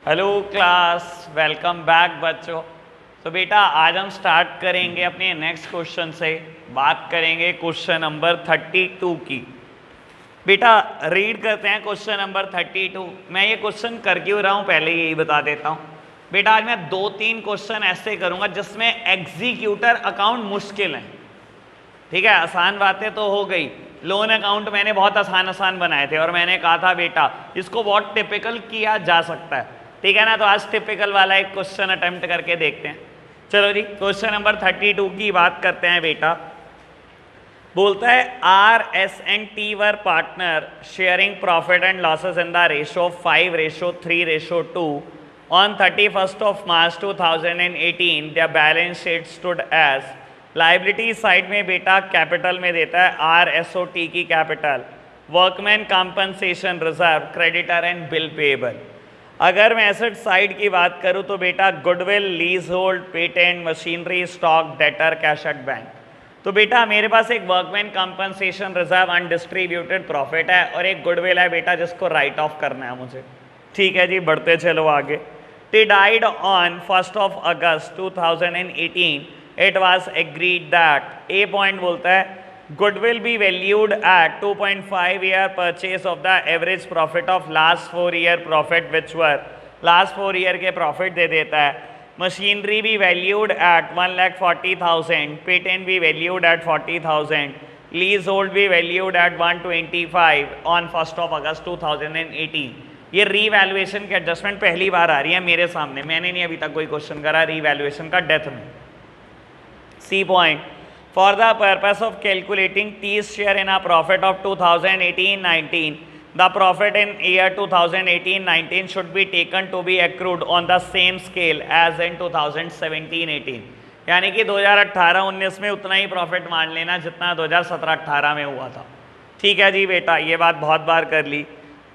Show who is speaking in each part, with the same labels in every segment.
Speaker 1: Hello class, welcome back बच्चों। तो बेटा आज हम स्टार्ट करेंगे अपने नेक्स्ट क्वेश्चन से। बात करेंगे क्वेश्चन नंबर 32 की। बेटा रीड करते हैं क्वेश्चन नंबर 32। मैं ये क्वेश्चन कर क्यों रहा हूँ पहले यही बता देता हूँ। बेटा आज मैं 2-3 क्वेश्चन ऐसे करूँगा जिसमें एग्जीक्यूटर अकाउंट मुश्किल है। ठीक है, आसान बातें तो हो गई। लोन अकाउंट मैंने बहुत आसान आसान बनाए थे और मैंने कहा था बेटा इसको बहुत टिपिकल किया जा सकता है। ठीक है ना, तो आज टिपिकल वाला एक क्वेश्चन अटेम्प्ट करके देखते हैं। चलो जी, क्वेश्चन नंबर 32 की बात करते हैं। बेटा बोलता है R.S. and T were partner sharing profit and losses in the ratio 5:3:2 on 31st of March 2018। their balance sheet stood as। Liability side में बेटा कैपिटल में देता है RSOT की capital, workman compensation reserve, creditor and bill payable. अगर मैं asset side की बात करूं तो बेटा goodwill, lease hold, patent, machinery, stock, debtor, cash at bank. तो बेटा मेरे पास एक workman compensation reserve undistributed profit है और एक गुडविल है बेटा जिसको राइट ऑफ करना है मुझे। ठीक है जी, बढ़ते चलो आगे। They died on 1st of August 2018। It was agreed that A point बोलता है goodwill be valued at 2.5 year purchase of the average profit of last 4 year profit which were last 4 year के profit दे देता है। Machinery भी valued at 1,40,000, patent भी valued at 40,000, lease hold भी valued at 125 on 1st of August 2018। ये revaluation की adjustment पहली बार आ रही है मेरे सामने, मैंने नहीं अभी तक कोई क्वेश्चन करा रीवैल्यूएशन का डेथ में। C point for the purpose of calculating T's share in a profit of 2018-19 the profit in year 2018-19 should be taken to be accrued on the same scale as in 2017-18। यानी कि 2018-19 में उतना ही profit मान लेना जितना 2017-18 में हुआ था। ठीक है जी बेटा, ये बात बहुत बार कर ली।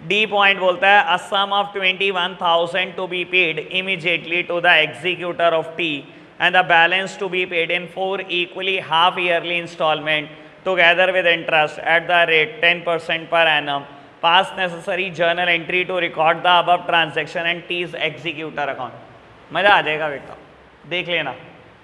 Speaker 1: डी पॉइंट बोलता है a sum of 21,000 to be paid immediately to the executor of T and the balance to be paid in 4 equally half yearly installment together with interest at the rate 10% per annum। pass necessary journal entry to record the above transaction and T's executor account। मज़ा आ जाएगा बेटा, देख लेना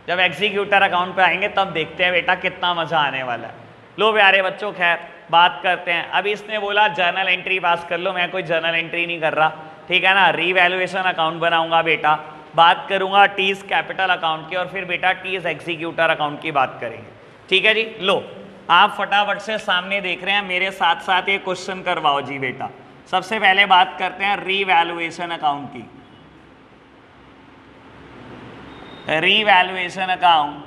Speaker 1: जब executor account पे आएंगे तब देखते हैं बेटा कितना मज़ा आने वाला है। लो प्यारे बच्चों, खैर बात करते हैं। अभी इसने बोला जर्नल एंट्री पास कर लो, मैं कोई जर्नल एंट्री नहीं कर रहा। ठीक है ना, रीवैल्यूएशन अकाउंट बनाऊंगा बेटा, बात करूंगा टीज कैपिटल अकाउंट की और फिर बेटा टीज एग्जीक्यूटर अकाउंट की बात करेंगे। ठीक है जी, लो आप फटाफट से सामने देख रहे हैं, मेरे साथ साथ ये क्वेश्चन करवाओ जी बेटा। सबसे पहले बात करते हैं रीवैल्यूएशन अकाउंट की। रीवैल्यूएशन अकाउंट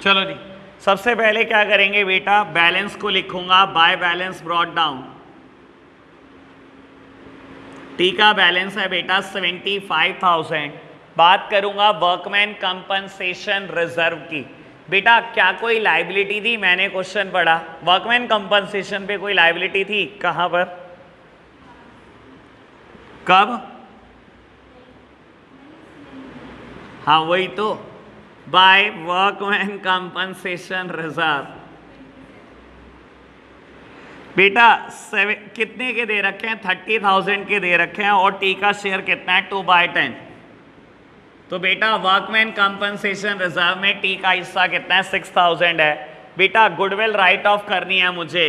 Speaker 1: चलो जी, सबसे पहले क्या करेंगे बेटा, बैलेंस को लिखूंगा by balance brought down. T का बैलेंस है बेटा 75,000। बात करूंगा वर्कमैन कंपनसेशन रिजर्व की। बेटा क्या कोई लाइबिलिटी थी? मैंने क्वेश्चन पढ़ा वर्कमैन कंपनसेशन पे कोई लाइबिलिटी थी, कहां पर, कब? हाँ वही तो, बाय वर्कमैन कंपनसेशन रिजर्व। बेटा कितने के दे रखे हैं? 30,000 के दे रखे हैं और टी का शेयर कितना है? 2/10। तो बेटा वर्कमैन कंपनसेशन रिजर्व में टी का हिस्सा कितना है? 6,000 है। बेटा गुडविल राइट ऑफ करनी है मुझे।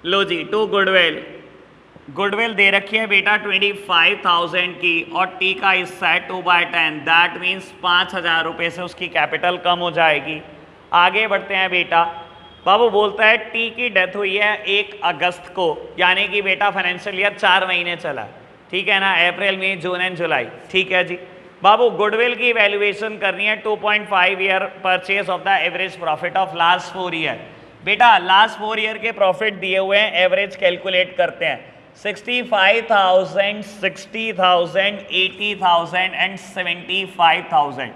Speaker 1: लो जी, टू गुडविल दे रखी है बेटा 25,000 की और टी का हिस्सा है 2/10। दैट मीन्स 5,000 रुपये से उसकी कैपिटल कम हो जाएगी। आगे बढ़ते हैं बेटा। बाबू बोलता है टी की डेथ हुई है 1 अगस्त को, यानी कि बेटा फाइनेंशियल ईयर 4 महीने चला। ठीक है ना, अप्रैल मई जून एंड जुलाई। ठीक है जी बाबू, गुडविल की वैल्यूएशन करनी है 2.5 year purchase of the average profit of last 4 year. बेटा लास्ट 4 ईयर के प्रॉफिट दिए हुए हैं, एवरेज कैलकुलेट करते हैं। 65,000, 60,000, 80,000 and 75,000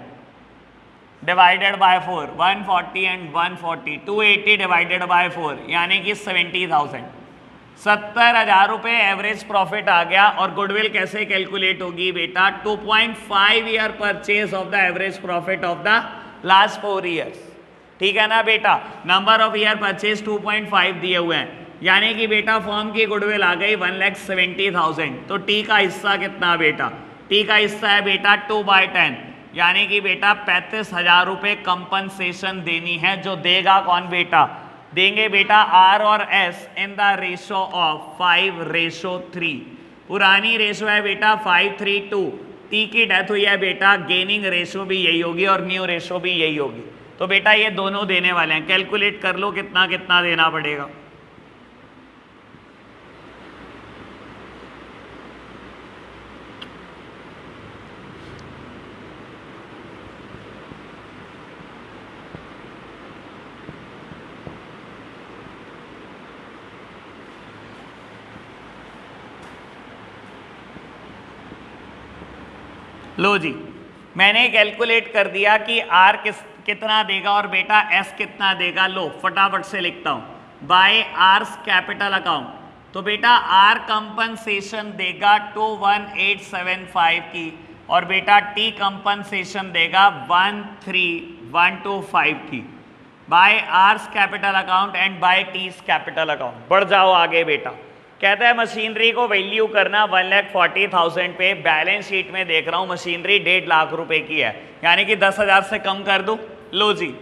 Speaker 1: divided by 4, 140 and 140, 280 divided by 4 यानी कि 70,000। 70,000 रुपये एवरेज प्रॉफिट आ गया। और गुडविल कैसे कैलकुलेट होगी बेटा? 2.5 year purchase of the average profit of the last 4 years. ठीक है ना बेटा, नंबर ऑफ ईयर परचेज 2.5 दिए हुए हैं, यानी कि बेटा फर्म की गुडविल आ गई 1,70,000। तो टी का हिस्सा कितना बेटा? टी का हिस्सा है बेटा 2/10, यानी कि बेटा 35,000 रुपये कंपनसेशन देनी है। जो देगा कौन बेटा? देंगे बेटा आर और S in the ratio of 5:3। पुरानी रेशो है बेटा 5:3:2। टी की डेथ हुई है बेटा, गेनिंग रेशो भी यही होगी और न्यू रेशो भी यही होगी। तो बेटा ये दोनों देने वाले हैं, कैलकुलेट कर लो कितना कितना देना पड़ेगा। लो जी, मैंने कैलकुलेट कर दिया कि आर कितना देगा और बेटा एस कितना देगा। लो फटाफट से लिखता हूं, बाय आर्स कैपिटल अकाउंट। तो बेटा आर कंपनसेशन देगा 21875 की और बेटा टी कंपनसेशन देगा 13125 की। By R's capital account and by T's capital account. बढ़ जाओ आगे बेटा। कहता है मशीनरी को वैल्यू करना 1,40,000 पे। बैलेंस शीट में देख रहा हूं मशीनरी 1.5 लाख रुपए की है, यानी कि 10,000 से कम कर दूं। लो जी,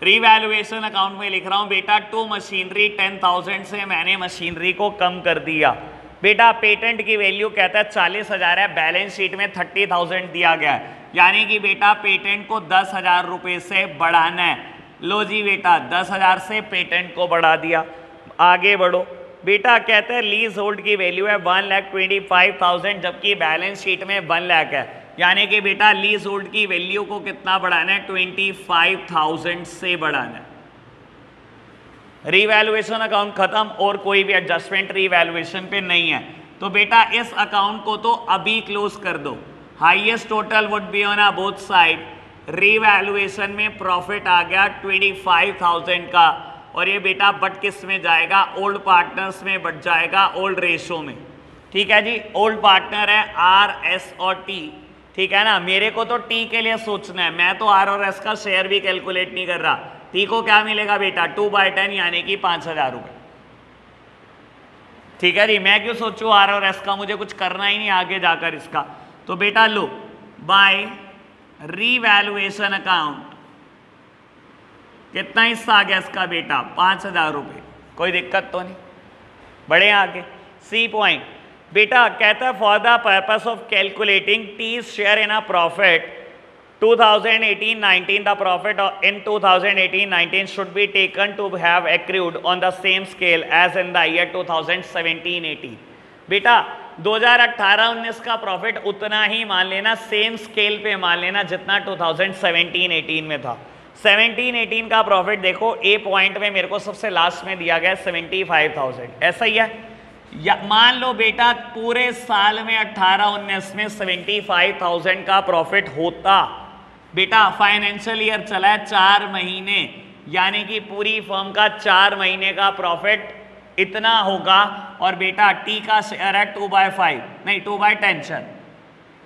Speaker 1: रीवैल्यूएशन अकाउंट में लिख रहा हूं बेटा टू मशीनरी 10,000 से मैंने मशीनरी को कम कर दिया। बेटा पेटेंट की वैल्यू कहता है 40,000 है, बैलेंस शीट में 30,000 दिया गया है, यानी कि बेटा पेटेंट को 10,000 रुपये से बढ़ाना है। लो जी बेटा 10,000 से पेटेंट को बढ़ा दिया। आगे बढ़ो बेटा। कहते हैं लीज होल्ड की वैल्यू है 1,25,000 जबकि बैलेंस शीट में 1 लाख है, यानी कि बेटा लीज होल्ड की वैल्यू को कितना बढ़ाना है? 25,000 से बढ़ाना है। रीवैल्यूएशन अकाउंट खत्म और कोई भी एडजस्टमेंट रीवैल्यूएशन पे नहीं है। तो बेटा इस अकाउंट को तो अभी क्लोज कर दो। Highest total would be on both side. Revaluation में प्रॉफिट आ गया 25,000 का और ये बेटा बट किस में जाएगा? ओल्ड पार्टनर्स में बट जाएगा, ओल्ड रेशो में। ठीक है जी, ओल्ड पार्टनर है आर एस और टी। ठीक है ना, मेरे को तो टी के लिए सोचना है, मैं तो आर और एस का शेयर भी कैलकुलेट नहीं कर रहा। टी को क्या मिलेगा बेटा? 2/10 यानी कि 5,000 रुपये। ठीक है जी, मैं क्यों सोचूं आर और एस का, मुझे कुछ करना ही नहीं आगे जाकर इसका। तो बेटा लो बाय रीवैल्यूएशन अकाउंट कितना हिस्सा आ गया इसका बेटा? 5,000 रुपये। कोई दिक्कत तो नहीं, बढ़े आगे। सी पॉइंट बेटा कहता है for the purpose of calculating T share in a profit 2018-19 the profit in 2018-19 should be taken to have accrued on the same scale as in the year 2017-18। बेटा 2018-19 का प्रॉफिट उतना ही मान लेना, सेम स्केल पे मान लेना जितना 2017-18 में था। 17-18 का प्रॉफिट देखो ए पॉइंट में मेरे को सबसे लास्ट में दिया गया 75,000, ऐसा ही है। या मान लो बेटा पूरे साल में 18-19 में 75,000 का प्रॉफिट होता। बेटा फाइनेंशियल ईयर चला है 4 महीने, यानी कि पूरी फर्म का 4 महीने का प्रॉफिट इतना होगा। और बेटा टी का शेयर है 2/5 नहीं 2/10 सर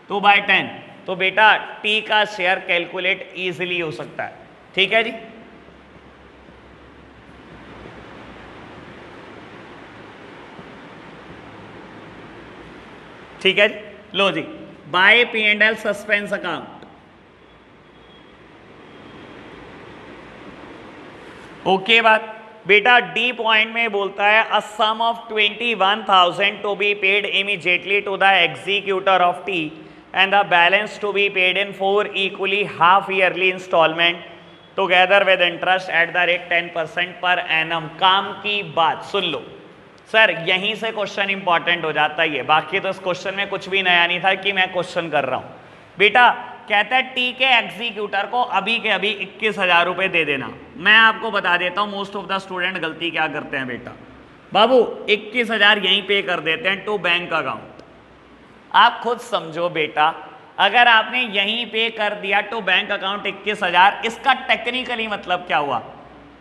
Speaker 1: 2/10। तो बेटा टी का शेयर कैलकुलेट इजीली हो सकता है। ठीक है जी, ठीक है जी। लो जी by P&L suspense account. Okay बात बेटा डी पॉइंट में बोलता है a sum of 21,000 to be paid immediately to the executor of T and the balance to be paid in 4 equally half yearly instalment together with interest at the rate 10% per annum. काम की बात सुन लो, sir यहीं से question important हो जाता ही है, बाकी तो इस क्वेश्चन में कुछ भी नया नहीं था कि मैं क्वेश्चन कर रहा हूं। बेटा कहता है टी के एग्जीक्यूटर को अभी के अभी 21,000 रुपए दे देना। मैं आपको बता देता हूं मोस्ट ऑफ द स्टूडेंट गलती क्या करते हैं बेटा, बाबू 21,000 यहीं पे कर देते हैं टू बैंक अकाउंट। आप खुद समझो बेटा, अगर आपने यहीं पे कर दिया टू बैंक अकाउंट 21,000, इसका टेक्निकली मतलब क्या हुआ,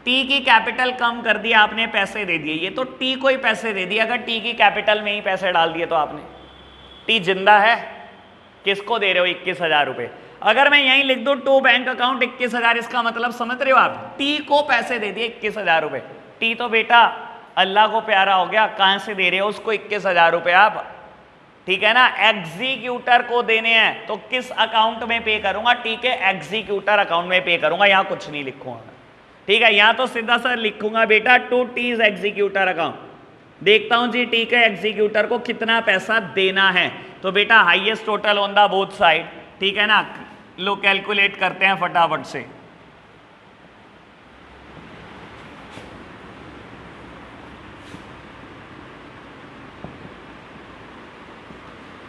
Speaker 1: टी की कैपिटल कम कर दिया आपने, पैसे दे दिए, ये तो टी को ही पैसे दे दिए। अगर टी की कैपिटल में ही पैसे डाल दिए तो आपने, टी जिंदा है, किसको दे रहे हो 21,000 रुपए। अगर मैं यहीं लिख दूं टू बैंक अकाउंट 21,000, इसका मतलब समझ रहे हो आप, टी को पैसे दे दिए 21,000 रुपए। टी तो बेटा अल्लाह को प्यारा हो गया, कहां से दे रहे हो उसको 21,000 रुपए आप, ठीक है ना। एग्जीक्यूटर को देने हैं तो किस अकाउंट में पे करूंगा, टी के एग्जीक्यूटर अकाउंट में पे करूंगा, यहां कुछ नहीं लिखूंगा, ठीक है। यहां तो सीधा सा लिखूंगा बेटा टू टीज एग्जीक्यूटर अकाउंट। देखता हूं जी टी के एग्जीक्यूटर को कितना पैसा देना है, तो बेटा highest total on the both side, ठीक है ना। लो कैलकुलेट करते हैं फटाफट से।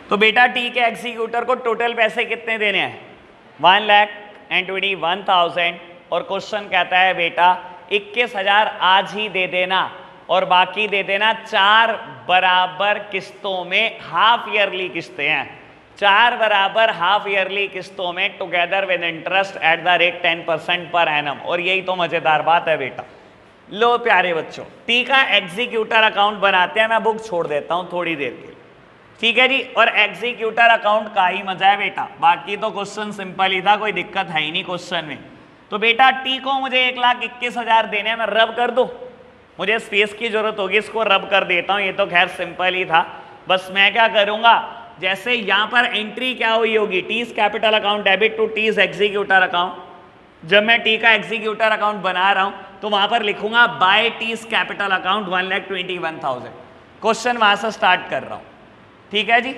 Speaker 1: तो बेटा टी के एग्जीक्यूटर को टोटल पैसे कितने देने हैं, 1,21,000, और क्वेश्चन कहता है बेटा 21,000 आज ही दे देना और बाकी दे देना 4 बराबर किस्तों में, हाफ ईयरली किस्तें हैं, 4 बराबर हाफ ईयरली किस्तों में together with interest at the rate 10% per annum. और यही तो मजेदार बात है बेटा। लो प्यारे बच्चों, टी का एग्जीक्यूटर अकाउंट बनाते हैं, मैं बुक छोड़ देता हूं थोड़ी देर के लिए, ठीक है जी। और एग्जीक्यूटर अकाउंट का ही मजा है बेटा, बाकी तो क्वेश्चन सिंपल ही था, कोई दिक्कत है ही नहीं क्वेश्चन में। तो बेटा टी को मुझे 1,21,000 देने हैं, मैं रब कर दूं, मुझे स्पेस की जरूरत होगी, इसको रब कर देता हूं, ये तो खैर सिंपल ही था। बस मैं क्या करूंगा, जैसे यहां पर एंट्री क्या हुई होगी, T's capital account debit to T's executor account. जब मैं टी का एग्जीक्यूटर अकाउंट बना रहा हूं तो वहां पर लिखूंगा by T's capital account 1,21,000। Question वहां से स्टार्ट कर रहा हूं, ठीक है जी,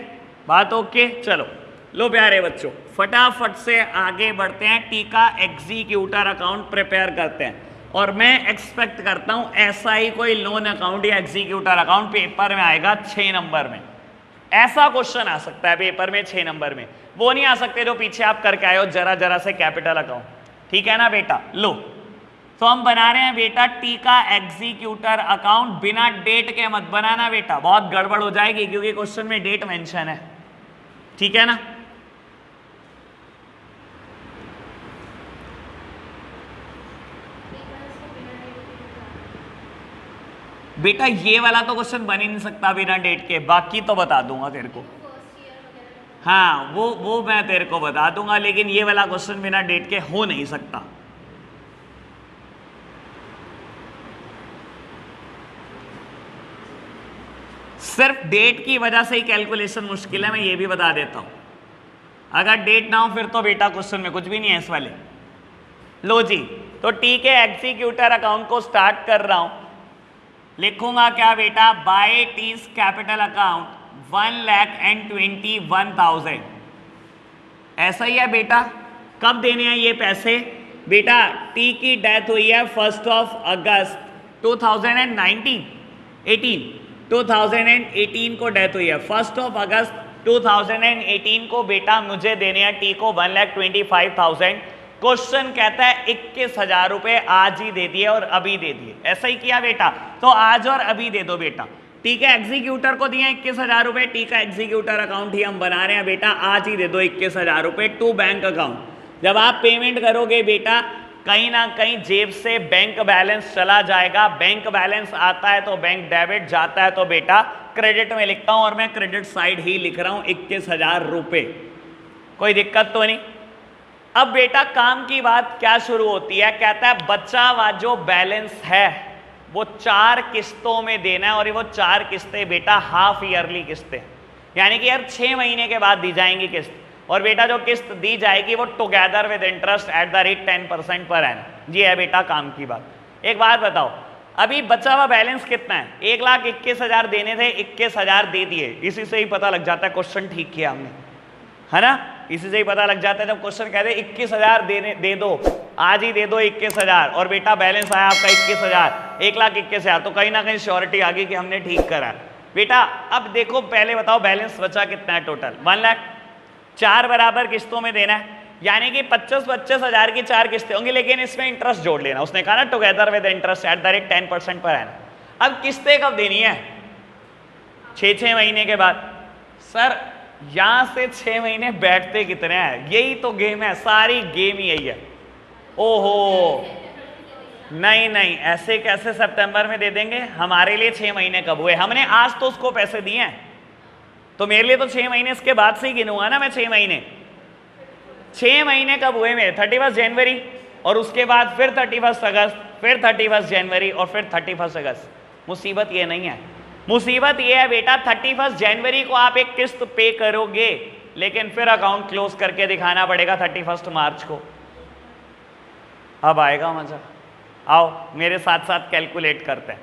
Speaker 1: बात ओके। चलो लो प्यारे बच्चों फटाफट से आगे बढ़ते हैं, टी का एग्जीक्यूटर अकाउंट प्रिपेयर करते हैं। और मैं एक्सपेक्ट करता हूं ऐसा ही कोई लोन अकाउंट या एग्जीक्यूटर अकाउंट पेपर में आएगा 6 नंबर में। ऐसा क्वेश्चन आ सकता है पेपर में 6 नंबर में, वो नहीं आ सकते जो पीछे आप करके आए हो जरा जरा से कैपिटल अकाउंट, ठीक है ना बेटा। लो तो हम बना रहे हैं बेटा टी का एग्जीक्यूटर अकाउंट, बिना डेट के मत बनाना बेटा, बहुत गड़बड़ हो जाएगी क्योंकि क्वेश्चन में डेट मेंशन है, ठीक है ना। बेटा ये वाला तो क्वेश्चन बन ही नहीं सकता बिना डेट के, बाकी तो बता दूंगा तेरे को, हाँ वो मैं तेरे को बता दूंगा, लेकिन ये वाला क्वेश्चन बिना डेट के हो नहीं सकता। सिर्फ डेट की वजह से ही कैलकुलेशन मुश्किल है, मैं ये भी बता देता हूं। अगर डेट ना हो फिर तो बेटा क्वेश्चन में कुछ भी नहीं है इस वाले। लो जी, तो टी के एग्जीक्यूटर अकाउंट को स्टार्ट कर रहा हूं, लिखूंगा क्या बेटा, बाय टीज कैपिटल अकाउंट 1,21,000। ऐसा ही है बेटा। कब देने हैं ये पैसे, बेटा टी की डेथ हुई है 1 अगस्त 2018 को डेथ हुई है, 1 अगस्त 2018 को बेटा मुझे देने हैं टी को 1,25,000। क्वेश्चन कहता है 21,000 रुपए आज ही दे दिए और अभी दे दिए, ऐसा ही किया बेटा, तो आज और अभी दे दो बेटा। टी के एग्जीक्यूटर को दिए 21,000 रुपए, टी का एग्जीक्यूटर अकाउंट ही हम बना रहे हैं बेटा, आज ही दे दो 21,000 रुपए टू बैंक अकाउंट। जब आप पेमेंट करोगे बेटा कहीं ना कहीं जेब से बैंक बैलेंस चला जाएगा, बैंक बैलेंस आता है तो बैंक डेबिट, जाता है तो बेटा क्रेडिट में लिखता हूं, और मैं क्रेडिट साइड ही लिख रहा हूं 21,000 रुपए, कोई दिक्कत तो नहीं। अब बेटा काम की बात क्या शुरू होती है, कहता है बचा हुआ जो बैलेंस है वो 4 किस्तों में देना है, और वो 4 किस्तें बेटा हाफ ईयरली किस्तें, यानी कि यार 6 महीने के बाद दी जाएंगी किस्त, और बेटा जो किस्त दी जाएगी वो together with interest at the rate 10% per annum. जी है बेटा काम की बात। एक बात बताओ, अभी बचा हुआ बैलेंस कितना है, 1,21,000 देने थे, 21,000 दे दिए, इसी से ही पता लग जाता है क्वेश्चन ठीक किया हमने, है ना, इसी से ही पता लग जाता है। जब क्वेश्चन कहते हैं 21,000 दे दो, आज ही दे दो 21,000, और बेटा बैलेंस आया आपका 21,000, 1,21,000, तो कहीं ना कहीं श्योरिटी आ गई कि हमने ठीक करा। बेटा अब देखो पहले बताओ बैलेंस बचा कितना है टोटल, 1 लाख। 4 बराबर किस्तों में देना है, यानी कि 25-25 हजार की 4 किस्तें होंगी, लेकिन इसमें इंटरेस्ट जोड़ लेना। उसने कहा ना together with interest at the rate 10% पर आना। अब किस्तें कब देनी है? 6-6 महीने के बाद। सर यहां से 6 महीने बैठते कितने हैं? यही तो गेम है, सारी गेम ही यही है। ओहो नहीं नहीं, ऐसे कैसे सितंबर में दे देंगे? हमारे लिए 6 महीने कब हुए? हमने आज तो उसको पैसे दिए हैं, तो मेरे लिए तो 6 महीने इसके बाद से ही गिनूंगा ना मैं। 6 महीने 6 महीने कब हुए मेरे? 31 जनवरी, और उसके बाद फिर 31 अगस्त, फिर 31 जनवरी, और फिर 31 अगस्त। मुसीबत ये नहीं है, मुसीबत ये है बेटा 31 जनवरी को आप एक किस्त पे करोगे, लेकिन फिर अकाउंट क्लोज करके दिखाना पड़ेगा 31 मार्च को। अब आएगा मजा। आओ मेरे साथ साथ कैलकुलेट करते हैं।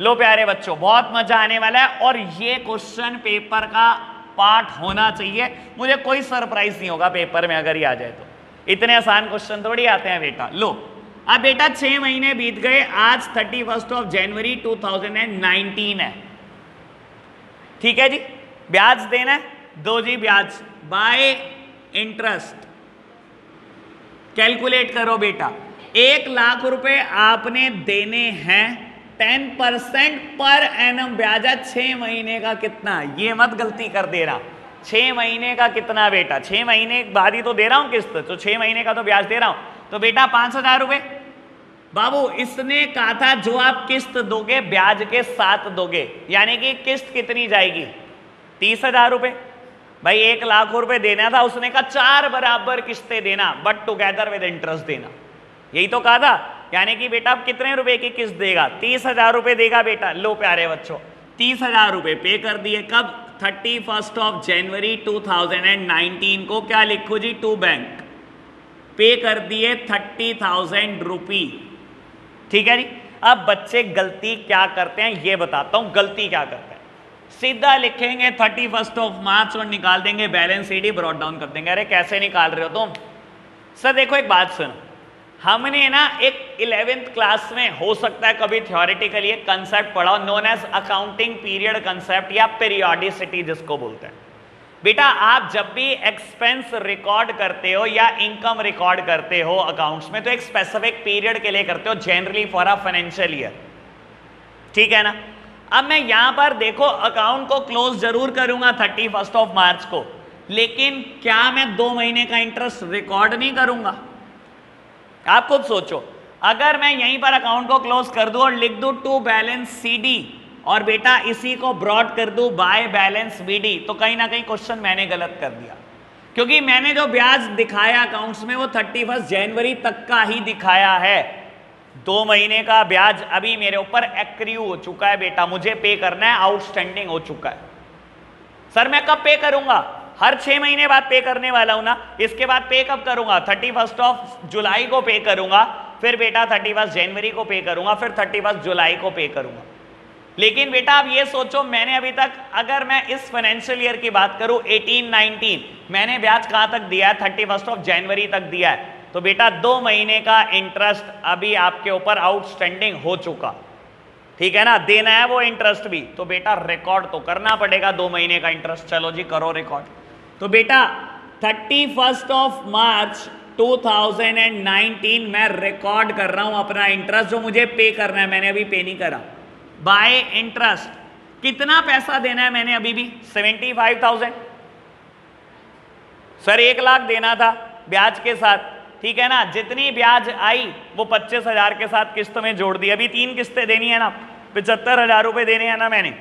Speaker 1: लो प्यारे बच्चों, बहुत मजा आने वाला है, और ये क्वेश्चन पेपर का पार्ट होना चाहिए। मुझे कोई सरप्राइज नहीं होगा पेपर में अगर ये आ जाए तो। इतने आसान क्वेश्चन थोड़ी आते हैं बेटा। लो अब बेटा 6 महीने बीत गए, आज 31 जनवरी 2019 है, ठीक है जी। ब्याज देना है, दो जी ब्याज बाय इंटरेस्ट। कैलकुलेट करो बेटा, 1 लाख रुपए आपने देने हैं, 10% पर एनम ब्याज है। 6 महीने का कितना? ये मत गलती कर देना, 6 महीने का कितना बेटा? 6 महीने बाद ही तो दे रहा हूं किस्त, तो 6 महीने का तो ब्याज दे रहा हूं। तो बेटा 5,000 रुपए। बाबू इसने कहा था जो आप किस्त दोगे ब्याज के साथ दोगे, यानी कि किस्त कितनी जाएगी? 30,000 रुपए। भाई 1 लाख रुपए देना था, उसने कहा 4 बराबर किस्तें देना, बट टुगेदर विद इंटरेस्ट देना। यही तो कहा था, यानी कि बेटा आप कितने रुपए की किस्त देगा? 30,000 रुपए देगा बेटा। लो प्यारे बच्चों, 30,000 रुपए पे कर दिए। कब? 31 जनवरी 2019 को। क्या लिखो जी? To bank. पे कर दिए 30,000 रुपी, ठीक है जी। अब बच्चे गलती क्या करते हैं ये बताता हूं। गलती क्या करते हैं? सीधा लिखेंगे 31 मार्च और निकाल देंगे बैलेंस शीट, ब्रॉट डाउन कर देंगे। अरे कैसे निकाल रहे हो तुम? सर देखो एक बात सुनो, हमने ना एक 11th क्लास में हो सकता है कभी थ्योरेटिकली एक कंसेप्ट पढ़ा, known as accounting period concept या पीरियोडिसिटी जिसको बोलते हैं। बेटा आप जब भी एक्सपेंस रिकॉर्ड करते हो या इनकम रिकॉर्ड करते हो अकाउंट्स में, तो एक स्पेसिफिक पीरियड के लिए करते हो, generally for a financial year, ठीक है ना। अब मैं यहां पर देखो अकाउंट को क्लोज जरूर करूंगा 31 मार्च को, लेकिन क्या मैं 2 महीने का इंटरेस्ट रिकॉर्ड नहीं करूंगा? आप खुद सोचो, अगर मैं यहीं पर अकाउंट को क्लोज कर दूं और लिख दूं टू बैलेंस सीडी, और बेटा इसी को ब्रॉड कर दूं बाय बैलेंस बीडी, तो कहीं ना कहीं क्वेश्चन मैंने गलत कर दिया, क्योंकि मैंने जो ब्याज दिखाया अकाउंट्स में वो 31 जनवरी तक का ही दिखाया है। 2 महीने का ब्याज अभी मेरे ऊपर एक्रियू हो चुका है बेटा, मुझे पे करना है, आउटस्टैंडिंग हो चुका है। सर मैं कब पे करूंगा? हर 6 महीने बाद पे करने वाला हूं ना। इसके बाद पे कब करूंगा? 31 जुलाई को पे करूंगा, फिर बेटा 31 जनवरी को पे करूंगा, फिर 31 जुलाई को पे करूंगा। लेकिन बेटा आप ये सोचो, मैंने अभी तक, अगर मैं इस फाइनेंशियल ईयर की बात करूं 18-19, मैंने ब्याज कहां तक दिया है? 31 जनवरी तक दिया है। तो बेटा 2 महीने का इंटरेस्ट अभी आपके ऊपर आउटस्टैंडिंग हो चुका, ठीक है ना। देना है वो इंटरेस्ट भी, तो बेटा रिकॉर्ड तो करना पड़ेगा 2 महीने का इंटरेस्ट। चलो जी करो रिकॉर्ड। तो बेटा 31 मार्च 2019 मैं रिकॉर्ड कर रहा हूं अपना इंटरेस्ट जो मुझे पे करना है, मैंने अभी पे नहीं करा। बाय इंटरेस्ट कितना पैसा देना है मैंने अभी भी? 75,000। सर 1 लाख देना था ब्याज के साथ, ठीक है ना। जितनी ब्याज आई वो 25,000 के साथ किस्त में जोड़ दी। अभी 3 किस्तें देनी है ना, 75,000 रुपए देने हैं ना मैंने।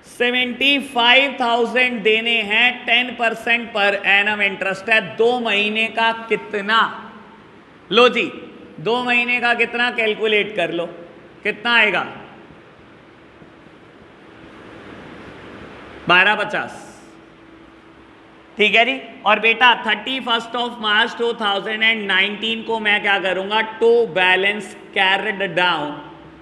Speaker 1: 75,000 देने हैं, 10% पर एनम इंटरेस्ट है। 2 महीने का कितना? लो जी 2 महीने का कितना कैलकुलेट कर लो, कितना आएगा? 1250, ठीक है जी। और बेटा 31 मार्च 2019 को मैं क्या करूंगा? To balance carried down.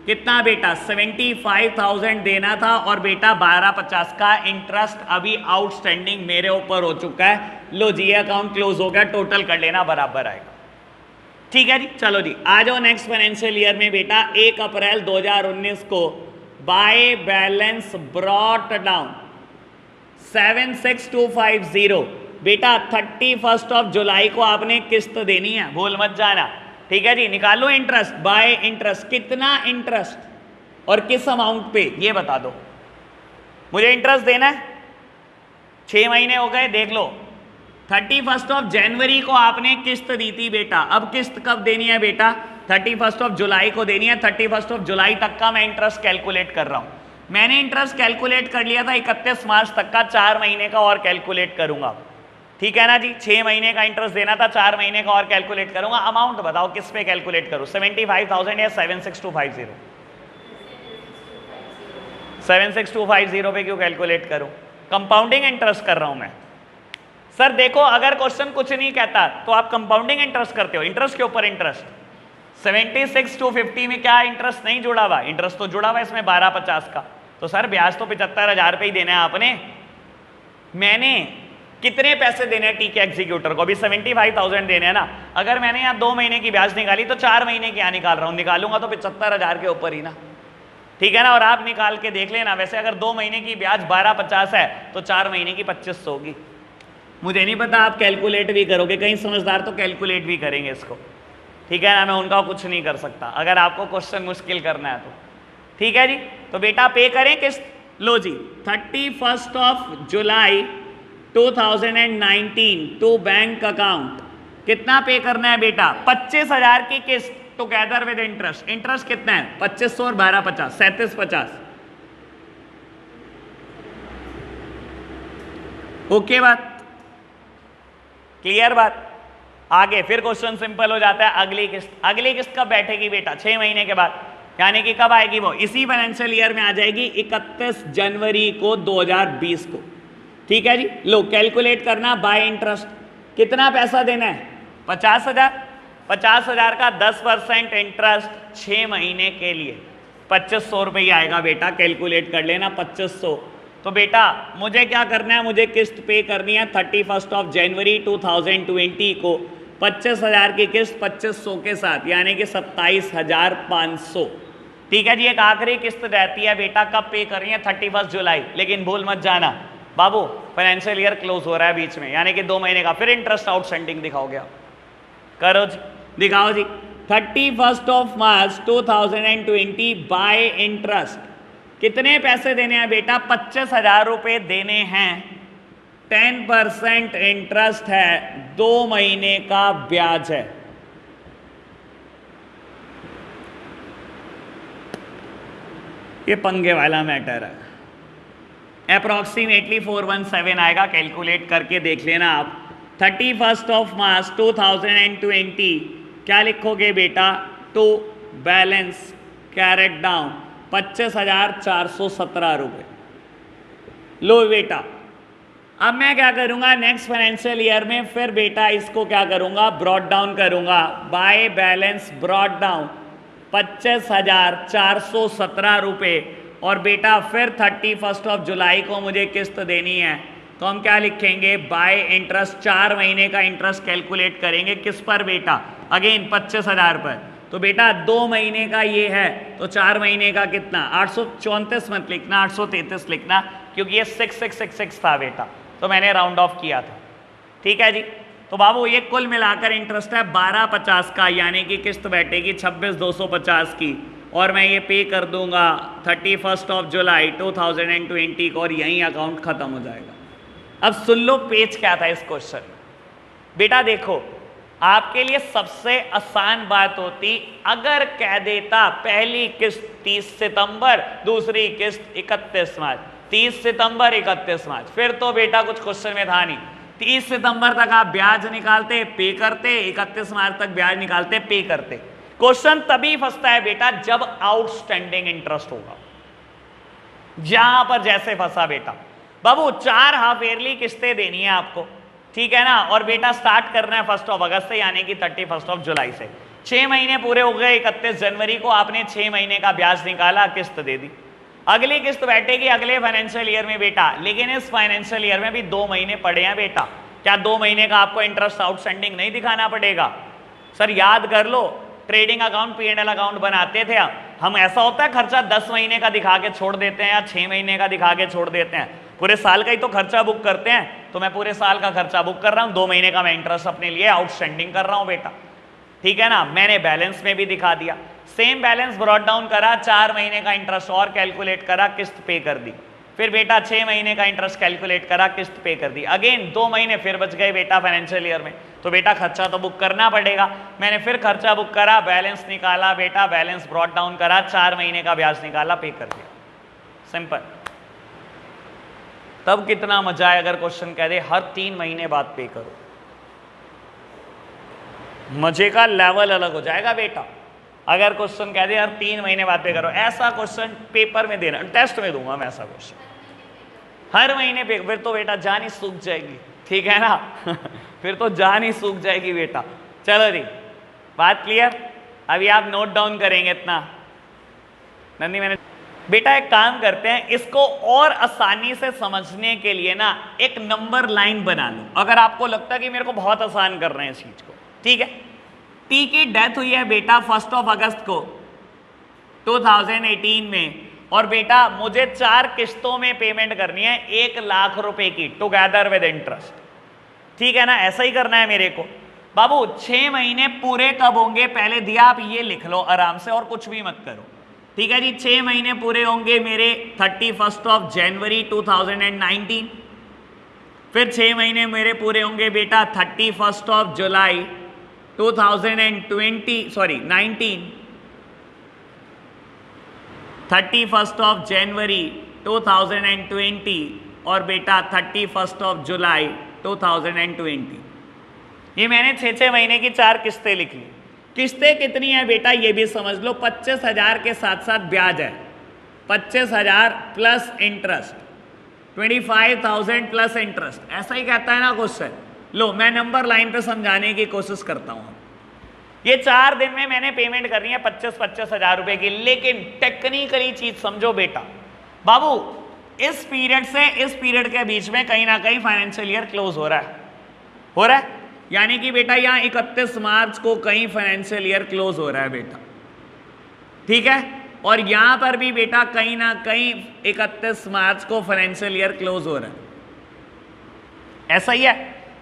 Speaker 1: कितना बेटा? 75,000 देना था, और बेटा 1250 का इंटरेस्ट अभी आउटस्टैंडिंग मेरे ऊपर हो चुका है। लो जी अकाउंट क्लोज हो गया, टोटल कर लेना, बराबर आएगा, ठीक है जी, चलो जी आ जाओ नेक्स्ट फाइनेंशियल ईयर में बेटा 1 अप्रैल 2019 को बाय बैलेंस ब्रॉट डाउन 76250। बेटा 31 ऑफ जुलाई को आपने किस्त देनी है, भूल मत जाना। ठीक है जी, निकालो इंटरेस्ट बाय इंटरेस्ट, कितना इंटरेस्ट और किस अमाउंट पे ये बता दो मुझे। इंटरेस्ट देना है, 6 महीने हो गए, देख लो 31 ऑफ जनवरी को आपने किस्त दी थी बेटा। अब किस्त कब देनी है बेटा? 31 ऑफ जुलाई को देनी है। 31 ऑफ जुलाई तक का मैं इंटरेस्ट कैलकुलेट कर रहा हूं। मैंने इंटरेस्ट कैलकुलेट कर लिया था 31 मार्च तक का, 4 महीने का और कैलकुलेट करूंगा। ठीक है ना जी, 6 महीने का इंटरेस्ट देना था, 4 महीने का और कैलकुलेट करूंगा। अमाउंट बताओ किस पे कैलकुलेट करूं, 75,000 या 76250? 76250 पे क्यों कैलकुलेट करूं? कंपाउंडिंग इंटरेस्ट कर रहा हूं मैं। सर देखो, अगर क्वेश्चन कुछ नहीं कहता तो आप कंपाउंडिंग इंटरेस्ट करते हो, इंटरेस्ट के ऊपर इंटरेस्ट। 76,250 में क्या इंटरेस्ट नहीं जुड़ा हुआ? इंटरेस्ट तो जुड़ा हुआ है इसमें 1250 का। तो सर ब्याज तो 75,000 रुपये ही देना है आपने। मैंने कितने पैसे देने हैं टीके एग्जीक्यूटर को? अभी 75,000 देने हैं ना। अगर मैंने यहाँ 2 महीने की ब्याज निकाली तो 4 महीने की यहाँ निकाल रहा हूँ, निकालूंगा तो 75,000 के ऊपर ही ना। ठीक है ना, और आप निकाल के देख लेना। वैसे अगर 2 महीने की ब्याज 1250 है तो 4 महीने की 2500 होगी। मुझे नहीं पता आप कैलकुलेट भी करोगे, कहीं समझदार तो कैलकुलेट भी करेंगे इसको। ठीक है ना, मैं उनका कुछ नहीं कर सकता अगर आपको क्वेश्चन मुश्किल करना है तो। ठीक है जी, तो बेटा पे करें किस्त। लो जी, 31 of July 2019 to bank account कितना पे करना है बेटा? 25,000 की किस्त टुगेदर विद इंटरेस्ट। इंटरेस्ट कितना है? 2500 और 1250, 3750। ओके बात, क्लियर बात। आगे फिर क्वेश्चन सिंपल हो जाता है। अगली किस्त, अगली किस्त कब बैठेगी बेटा? 6 महीने के बाद, यानी कि कब आएगी वो? इसी फाइनेंशियल ईयर में आ जाएगी, 31 जनवरी को 2020 को। ठीक है जी, लो कैलकुलेट करना बाय इंटरेस्ट। कितना पैसा देना है? 50,000। 50,000 का 10% इंटरेस्ट 6 महीने के लिए 2500 रुपये आएगा बेटा। कैलकुलेट कर लेना 2500। तो बेटा मुझे क्या करना है? मुझे किस्त पे करनी है 31 ऑफ जनवरी 2020 को 25,000 की किस्त 2500 के साथ, यानी कि 27,500। ठीक है जी, एक आखिरी किस्त रहती है बेटा, कब पे करनी है? 31 जुलाई। लेकिन भूल मत जाना बाबू, फाइनेंशियल ईयर क्लोज हो रहा है बीच में, यानी कि 2 महीने का। फिर इंटरेस्ट आउटस्टैंडिंग दिखाओगे आप, करो जी, दिखाओ जी। 31 ऑफ मार्च 2020 बाय इंटरेस्ट कितने पैसे देने हैं बेटा? 25,000 रुपये देने हैं। 10% इंटरेस्ट है, 2 महीने का ब्याज है। ये पंगे वाला मैटर है। अप्रोक्सीमेटली 417 आएगा, कैलकुलेट करके देख लेना आप। 31 ऑफ मार्च 2020 क्या लिखोगे बेटा? टू बैलेंस कैरेट डाउन 25,417 रुपये। लो बेटा, अब मैं क्या करूंगा नेक्स्ट फाइनेंशियल ईयर में? फिर बेटा इसको क्या करूंगा? ब्रॉड डाउन करूंगा। बाय बैलेंस ब्रॉड डाउन 25,417 रुपये। और बेटा फिर 31 ऑफ जुलाई को मुझे किस्त देनी है, तो हम क्या लिखेंगे? Bye interest. 4 महीने का इंटरेस्ट कैलकुलेट करेंगे किस पर बेटा? अगेन 25,000 पर। तो बेटा 2 महीने का ये है, तो 4 महीने का कितना? 834 मत लिखना, 833 लिखना, क्योंकि ये 6666 था बेटा, तो मैंने राउंड ऑफ किया था। ठीक है जी, तो बाबू ये कुल मिलाकर इंटरेस्ट है 1250 का, यानी कि किस्त बैठेगी 26,250 की। और मैं ये पे कर दूंगा 31 ऑफ जुलाई 2020 को, और यहीं अकाउंट खत्म हो जाएगा। अब सुन लो पेज क्या था इस क्वेश्चन। बेटा देखो, आपके लिए सबसे आसान बात होती अगर कह देता पहली किस्त 30 सितंबर, दूसरी किस्त 31 मार्च। 30 सितंबर 31 मार्च, फिर तो बेटा कुछ क्वेश्चन में था नहीं। 30 सितंबर तक आप ब्याज निकालते, पे करते, 31 मार्च तक ब्याज निकालते, पे करते। क्वेश्चन तभी फंसता है बेटा जब आउटस्टैंडिंग इंटरेस्ट होगा, जहां पर जैसे फंसा बेटा। बाबू 4 हाफ ईयरली किस्तें देनी है आपको, ठीक है ना, और बेटा स्टार्ट करना है 1 अगस्त से, यानी कि 31 जुलाई से। 6 महीने पूरे हो गए, 31 जनवरी को आपने 6 महीने का ब्याज निकाला, किस्त दे दी। अगली किस्त बैठेगी अगले फाइनेंशियल ईयर में बेटा, लेकिन इस फाइनेंशियल ईयर में भी 2 महीने पड़े हैं बेटा। क्या 2 महीने का आपको इंटरेस्ट आउटस्टैंडिंग नहीं दिखाना पड़ेगा? सर याद कर लो, ट्रेडिंग अकाउंट P&L अकाउंट बनाते थे हम, ऐसा होता है खर्चा 10 महीने का दिखा के छोड़ देते हैं या 6 महीने का दिखा के छोड़ देते हैं, पूरे साल का ही तो खर्चा बुक करते हैं। तो मैं पूरे साल का खर्चा बुक कर रहा हूं, 2 महीने का मैं इंटरेस्ट अपने लिए आउटस्टैंडिंग कर रहा हूं बेटा, ठीक है ना। मैंने बैलेंस में भी दिखा दिया, सेम बैलेंस ब्रॉट डाउन करा, 4 महीने का इंटरेस्ट और कैलकुलेट करा, किस्त पे कर दी। फिर बेटा 6 महीने का इंटरेस्ट कैलकुलेट करा, किस्त पे कर दी। अगेन 2 महीने फिर बच गए बेटा फाइनेंशियल ईयर में, तो बेटा खर्चा तो बुक करना पड़ेगा। मैंने फिर खर्चा बुक करा, बैलेंस निकाला बेटा, बैलेंस ब्रॉट डाउन करा, 4 महीने का ब्याज निकाला, पे कर दिया, सिंपल। तब कितना मजा है अगर क्वेश्चन कह दे हर 3 महीने बाद पे करो, मजे का लेवल अलग हो जाएगा बेटा। अगर क्वेश्चन कह दे हर 3 महीने बाद पे करो, ऐसा क्वेश्चन पेपर में देना, टेस्ट में दूंगा मैं ऐसा क्वेश्चन, हर महीने पे, फिर तो बेटा जान ही सूख जाएगी, ठीक है ना फिर तो जान ही सूख जाएगी बेटा। चलो जी, बात क्लियर। अभी आप नोट डाउन करेंगे इतना। नंदी मैंने बेटा एक काम करते हैं, इसको और आसानी से समझने के लिए ना एक नंबर लाइन बना लो, अगर आपको लगता है कि मेरे को बहुत आसान कर रहे हैं इस चीज को, ठीक है। टी की डेथ हुई है बेटा 1 अगस्त को 2018 में, और बेटा मुझे 4 किस्तों में पेमेंट करनी है 1 लाख रुपए की, टुगेदर विद इंटरेस्ट, ठीक है ना। ऐसा ही करना है मेरे को। बाबू 6 महीने पूरे कब होंगे, पहले दिया, आप ये लिख लो आराम से और कुछ भी मत करो, ठीक है जी। 6 महीने पूरे होंगे मेरे 31 जनवरी 2019, फिर 6 महीने मेरे पूरे होंगे बेटा 31 जुलाई 2020, सॉरी 19, 31 जनवरी 2020 और बेटा 31 जुलाई 2020। ये मैंने 6 महीने की 4 किस्तें लिख ली। किस्तें कितनी है बेटा ये भी समझ लो, 25,000 के साथ साथ ब्याज है, 25,000 प्लस इंटरेस्ट, 25,000 प्लस इंटरेस्ट, ऐसा ही कहता है ना क्वेश्चन। लो मैं नंबर लाइन पे समझाने की कोशिश करता हूं। ये 4 दिन में मैंने पेमेंट करनी है 25,000 रुपए की, लेकिन टेक्निकली चीज समझो बेटा। बाबू इस पीरियड से इस पीरियड के बीच में कहीं ना कहीं फाइनेंशियल ईयर क्लोज हो रहा है, यानी कि बेटा यहाँ 31 मार्च को कहीं फाइनेंशियल ईयर क्लोज हो रहा है बेटा, ठीक है। और यहां पर भी बेटा कहीं ना कहीं 31 मार्च को फाइनेंशियल ईयर क्लोज हो रहा है, ऐसा ही है।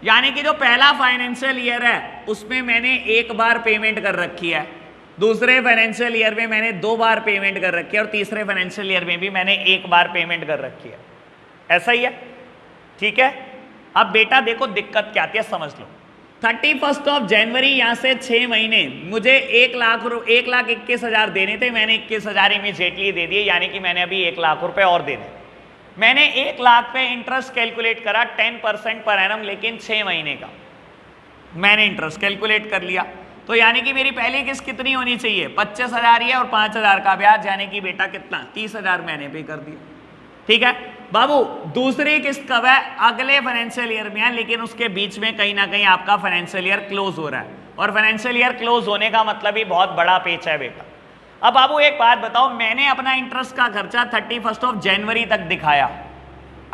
Speaker 1: यानी कि जो पहला फाइनेंशियल ईयर है उसमें मैंने 1 बार पेमेंट कर रखी है, दूसरे फाइनेंशियल ईयर में मैंने 2 बार पेमेंट कर रखी है, और तीसरे फाइनेंशियल ईयर में भी मैंने 1 बार पेमेंट कर रखी है, ऐसा ही है, ठीक है। अब बेटा देखो दिक्कत क्या आती है समझ लो। 31 जनवरी यहाँ से 6 महीने मुझे 1,21,000 देने थे, मैंने 21,000 इमीडिएटली दे दिए, यानी कि मैंने अभी 1 लाख रुपए और देने। मैंने 1 लाख पे इंटरेस्ट कैलकुलेट करा 10% पर एनम, लेकिन 6 महीने का मैंने इंटरेस्ट कैलकुलेट कर लिया। तो यानी कि मेरी पहली किस्त कितनी होनी चाहिए, 25,000 ही है, और 5,000 का ब्याज, यानी कि बेटा कितना 30,000 मैंने पे कर दिया, ठीक है। बाबू दूसरी किस्त कब है, अगले फाइनेंशियल ईयर में है, लेकिन उसके बीच में कहीं ना कहीं आपका फाइनेंशियल ईयर क्लोज हो रहा है, और फाइनेंशियल ईयर क्लोज होने का मतलब ही बहुत बड़ा पेच है बेटा। अब बाबू एक बात बताओ, मैंने अपना इंटरेस्ट का खर्चा 31 जनवरी तक दिखाया,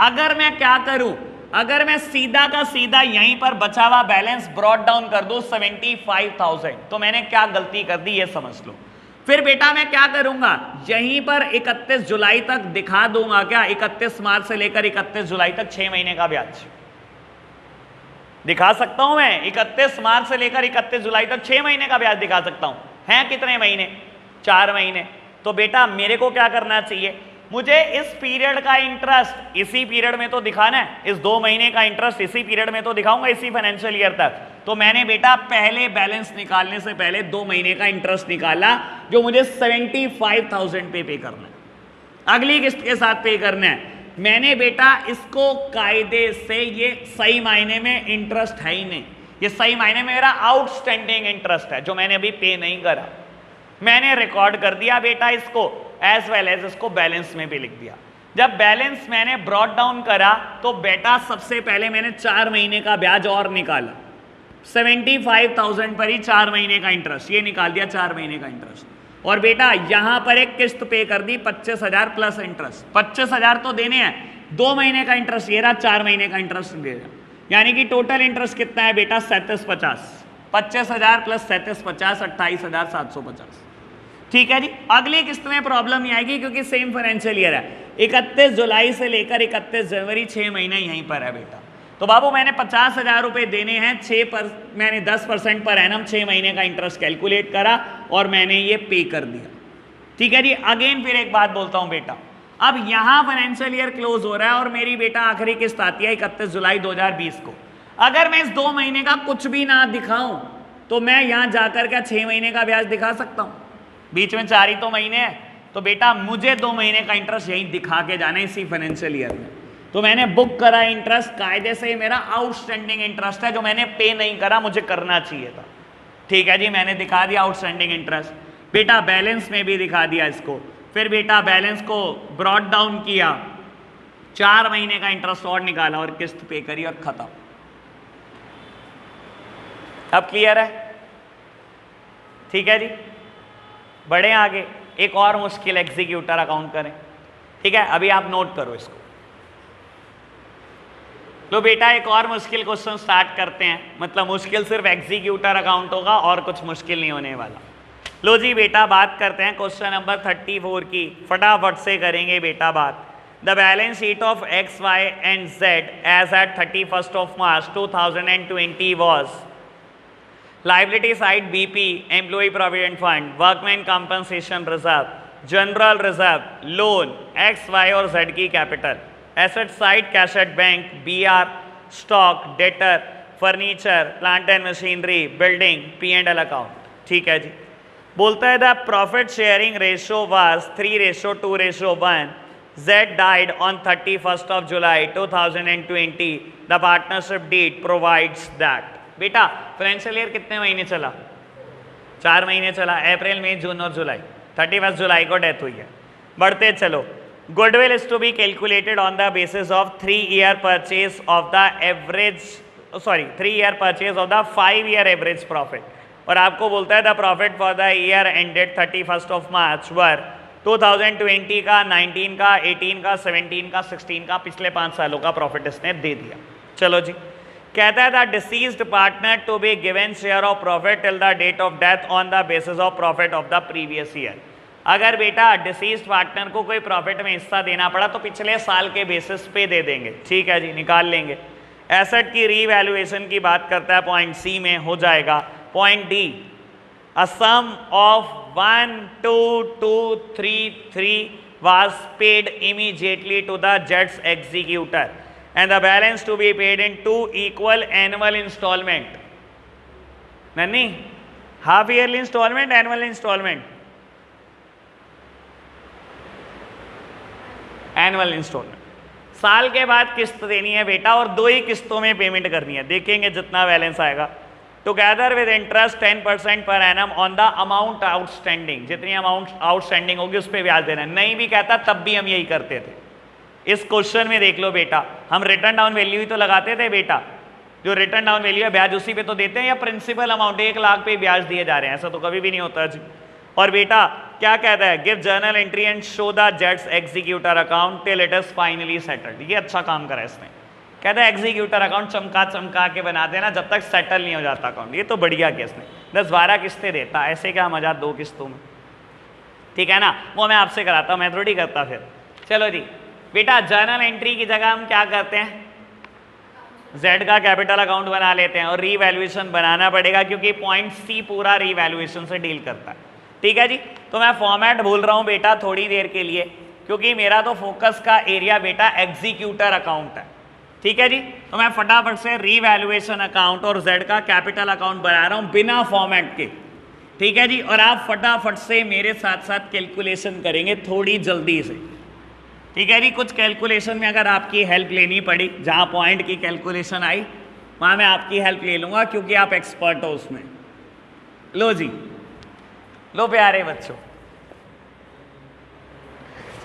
Speaker 1: अगर मैं क्या करूं, अगर मैं सीधा का सीधा यहीं पर बचा हुआ बैलेंस ब्रॉट डाउन कर दूं 75,000, तो मैंने क्या गलती कर दी ये समझ लो। फिर बेटा मैं क्या करूंगा, यहीं पर 31 जुलाई तक दिखा दूंगा, क्या 31 मार्च से लेकर 31 जुलाई तक 6 महीने का ब्याज दिखा सकता हूं मैं। 31 मार्च से लेकर 31 जुलाई तक 6 महीने का ब्याज दिखा सकता हूं। हैं कितने महीने, 4 महीने। तो बेटा मेरे को क्या करना चाहिए, मुझे इस पीरियड का इंटरेस्ट इसी पीरियड में तो दिखाना है, इस 2 महीने का इंटरेस्ट इसी पीरियड में तो दिखाऊंगा, इसी फाइनेंशियल ईयर तक। तो मैंने बेटा पहले बैलेंस निकालने से पहले 2 महीने का इंटरेस्ट निकाला, जो मुझे 75,000 पे करना है, अगली किस्त के साथ पे करना है। मैंने बेटा इसको कायदे से, ये सही मायने में इंटरेस्ट है ही नहीं, ये सही मायने में मेरा आउटस्टैंडिंग इंटरेस्ट है जो मैंने अभी पे नहीं करा, मैंने रिकॉर्ड कर दिया बेटा इसको, एज वेल एज इसको बैलेंस में भी लिख दिया। जब बैलेंस मैंने ब्रॉट डाउन करा तो बेटा सबसे पहले मैंने 4 महीने का ब्याज और निकाला, 75,000 पर ही 4 महीने का इंटरेस्ट, ये निकाल दिया 4 महीने का इंटरेस्ट। और बेटा यहां पर एक किस्त पे कर दी 25,000 प्लस इंटरेस्ट, 25,000 तो देने हैं, 2 महीने का इंटरेस्ट ये रहा, 4 महीने का इंटरेस्ट दे रहा, यानी कि टोटल इंटरेस्ट कितना है बेटा 3750, 25,000 प्लस 3750 28,750। ठीक है जी, अगली किस्त में प्रॉब्लम नहीं आएगी क्योंकि सेम फाइनेंशियल ईयर है। 31 जुलाई से लेकर 31 जनवरी 6 महीने यहीं पर है बेटा। तो बाबू मैंने 50,000 रुपए देने हैं, मैंने 10% पर एनम 6 महीने का इंटरेस्ट कैलकुलेट करा और मैंने ये पे कर दिया। ठीक है जी, अगेन फिर एक बात बोलता हूं बेटा, अब यहां फाइनेंशियल ईयर क्लोज हो रहा है और मेरी बेटा आखिरी किस्त आती है 31 जुलाई 2020 को। अगर मैं इस 2 महीने का कुछ भी ना दिखाऊं तो मैं यहां जाकर क्या 6 महीने का ब्याज दिखा सकता हूं? बीच में 4 ही तो महीने हैं, तो बेटा मुझे 2 महीने का इंटरेस्ट यही दिखा के जाना है इसी फाइनेंशियल ईयर में। तो मैंने बुक करा इंटरेस्ट, कायदे से मेरा आउटस्टैंडिंग इंटरेस्ट है जो मैंने पे नहीं करा, मुझे करना चाहिए था। ठीक है जी, मैंने दिखा दिया आउटस्टैंडिंग इंटरेस्ट। बेटा बैलेंस में भी दिखा दिया इसको। फिर बेटा बैलेंस को ब्रॉड डाउन किया, 4 महीने का इंटरेस्ट और निकाला और किस्त पे करी और खत्म। अब क्लियर है? ठीक है जी, बढ़े आगे। एक और मुश्किल एग्जीक्यूटर अकाउंट करें। ठीक है, अभी आप नोट करो इसको। लो बेटा, एक और मुश्किल क्वेश्चन स्टार्ट करते हैं। मतलब मुश्किल सिर्फ एग्जीक्यूटर अकाउंट होगा और कुछ मुश्किल नहीं होने वाला। लो जी बेटा, बात करते हैं क्वेश्चन नंबर 34 की। फटाफट से करेंगे बेटा बात। The balance sheet of X Y and Z as at 31 March 2020 was liability side BP, employee provident fund, workman compensation reserve, general reserve, loan, X, Y और Z की capital, asset side cash at bank, BR, stock, debtor, furniture, plant and machinery, building, P&L account। ठीक है जी, बोलता है the profit sharing ratio was 3:2:1, Z died on 31st of July 2020, the partnership deed provides that। बेटा financial year कितने महीने चला? 4 महीने चला, अप्रैल मई जून और जुलाई। 31 जुलाई को डेथ हुई है। बढ़ते चलो। Goodwill is to be calculated on the basis of 3 year purchase of the average 3 year purchase of the 5 year average profit. और आपको बोलता है the profit for the year ended 31 March वर 2020 का, 19 का, 18 का, 17 का, 16 का, पिछले 5 सालों का प्रॉफिट इसने दे दिया। चलो जी, कहता है the deceased partner to be given share of profit till the date of death on the basis of profit of the previous year. अगर बेटा डिसीज्ड पार्टनर को कोई प्रॉफिट में हिस्सा देना पड़ा तो पिछले साल के बेसिस पे दे देंगे। ठीक है जी, निकाल लेंगे। एसेट की रीवैल्यूएशन की बात करता है, पॉइंट सी में हो जाएगा। Point D, a sum of 12233 was paid immediately to the Jets executor and the balance to be paid in 2 equal annual installment। नन्नी, half yearly instalment, annual instalment? Annual instalment. साल के बाद किस्त देनी है बेटा और 2 ही किस्तों में पेमेंट करनी है। देखेंगे जितना बैलेंस आएगा। Together with interest 10% per annum on the amount outstanding. जितनी अमाउंट आउटस्टैंडिंग होगी उस पर ब्याज देना है। नहीं भी कहता तब भी हम यही करते थे। इस क्वेश्चन में देख लो बेटा, हम रिटर्न डाउन वैल्यू ही तो लगाते थे बेटा। जो रिटर्न डाउन वैल्यू है ब्याज उसी पे तो देते हैं, या प्रिंसिपल अमाउंट 1 लाख पे ब्याज दिए जा रहे हैं? ऐसा तो कभी भी नहीं होता जी। और बेटा क्या कहता है, give journal entry and show the jets executor account till it is finally settled. ये अच्छा काम करा इसने। कहता है एग्जीक्यूटर अकाउंट चमका चमका के बना देना जब तक सेटल नहीं हो जाता अकाउंट। ये तो बढ़िया केस ने 10-12 किस्तें देता, ऐसे क्या मजा 2 किस्तों में। ठीक है ना, वो मैं आपसे कराता हूँ, मैं थोड़ी करता फिर। चलो जी बेटा, जर्नल एंट्री की जगह हम क्या करते हैं, Z का कैपिटल अकाउंट बना लेते हैं और रीवैल्यूएशन बनाना पड़ेगा क्योंकि पॉइंट सी पूरा रीवैल्यूएशन से डील करता है। ठीक है जी, तो मैं फॉर्मेट भूल रहा हूँ बेटा थोड़ी देर के लिए क्योंकि मेरा तो फोकस का एरिया बेटा एग्जीक्यूटर अकाउंट है। ठीक है जी, तो मैं फटाफट से रीवैल्यूएशन अकाउंट और Z का कैपिटल अकाउंट बना रहा हूँ बिना फॉर्मेट के। ठीक है जी, और आप फटाफट से मेरे साथ साथ कैलकुलेशन करेंगे थोड़ी जल्दी से। ठीक है जी, कुछ कैलकुलेशन में अगर आपकी हेल्प लेनी पड़ी, जहाँ पॉइंट की कैलकुलेशन आई वहाँ मैं आपकी हेल्प ले लूँगा क्योंकि आप एक्सपर्ट हो उसमें। लो जी, लो प्यारे बच्चों,